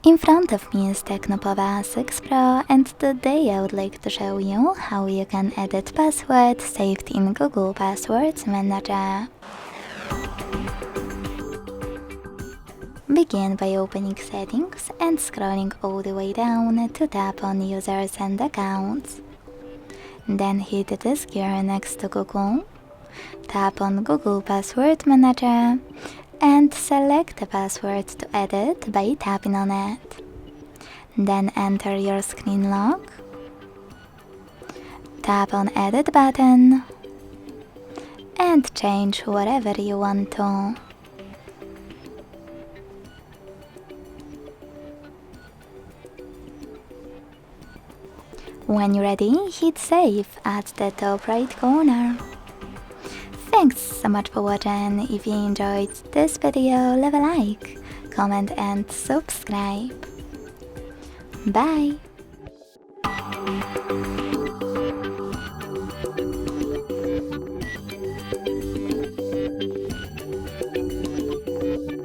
In front of me is TECNO Pova 6 Pro, and today I would like to show you how you can edit password saved in Google Passwords Manager. Begin by opening Settings and scrolling all the way down to tap on Users and Accounts. Then hit the square next to Google, tap on Google Password Manager, and select the password to edit by tapping on it. Then enter your screen lock, tap on Edit button, and change whatever you want to. When you're ready, hit save at the top right corner. Thanks so much for watching. If you enjoyed this video, leave a like, comment and subscribe. Bye!